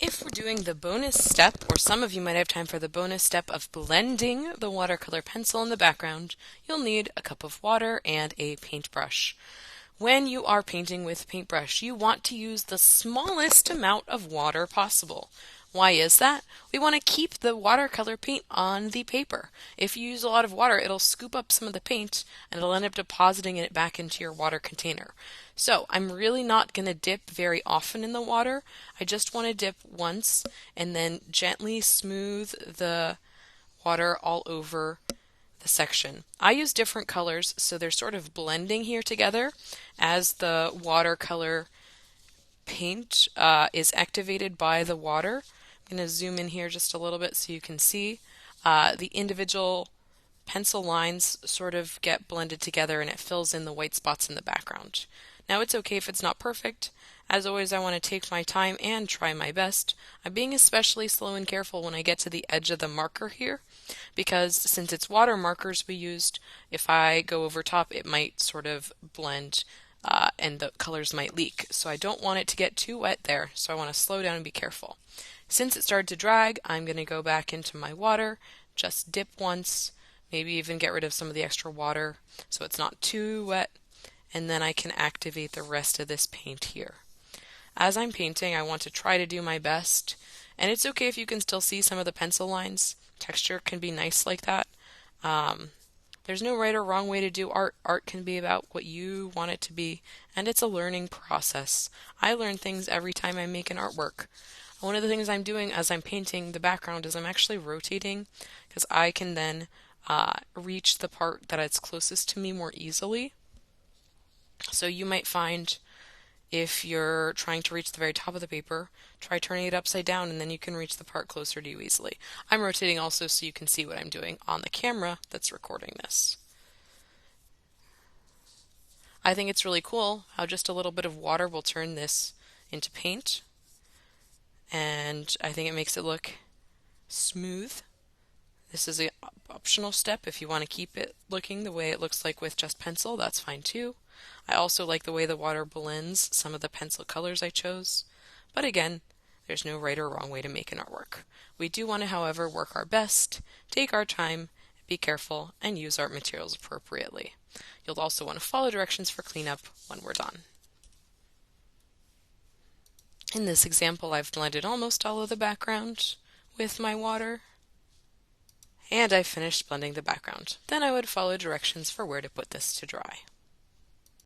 If we're doing the bonus step, or some of you might have time for the bonus step of blending the watercolor pencil in the background, you'll need a cup of water and a paintbrush. When you are painting with paintbrush, you want to use the smallest amount of water possible. Why is that? We want to keep the watercolor paint on the paper. If you use a lot of water, it'll scoop up some of the paint and it'll end up depositing it back into your water container. So I'm really not going to dip very often in the water. I just want to dip once and then gently smooth the water all over the section. I use different colors, so they're sort of blending here together as the watercolor paint is activated by the water. I'm going to zoom in here just a little bit so you can see the individual pencil lines sort of get blended together and it fills in the white spots in the background. Now it's okay if it's not perfect. As always, I want to take my time and try my best. I'm being especially slow and careful when I get to the edge of the marker here because since it's water markers we used, if I go over top it might sort of blend and the colors might leak. So I don't want it to get too wet there, so I want to slow down and be careful. Since it started to drag, I'm going to go back into my water, just dip once, maybe even get rid of some of the extra water so it's not too wet, and then I can activate the rest of this paint here. As I'm painting, I want to try to do my best, and it's okay if you can still see some of the pencil lines. Texture can be nice like that. There's no right or wrong way to do art. Art can be about what you want it to be, and it's a learning process. I learn things every time I make an artwork. One of the things I'm doing as I'm painting the background is I'm actually rotating because I can then reach the part that is closest to me more easily. So you might find if you're trying to reach the very top of the paper, try turning it upside down and then you can reach the part closer to you easily. I'm rotating also so you can see what I'm doing on the camera that's recording this. I think it's really cool how just a little bit of water will turn this into paint, and I think it makes it look smooth. This is an optional step. If you want to keep it looking the way it looks like with just pencil, that's fine too. I also like the way the water blends some of the pencil colors I chose. But again, there's no right or wrong way to make an artwork. We do want to, however, work our best, take our time, be careful, and use art materials appropriately. You'll also want to follow directions for cleanup when we're done. In this example, I've blended almost all of the background with my water, and I finished blending the background. Then I would follow directions for where to put this to dry.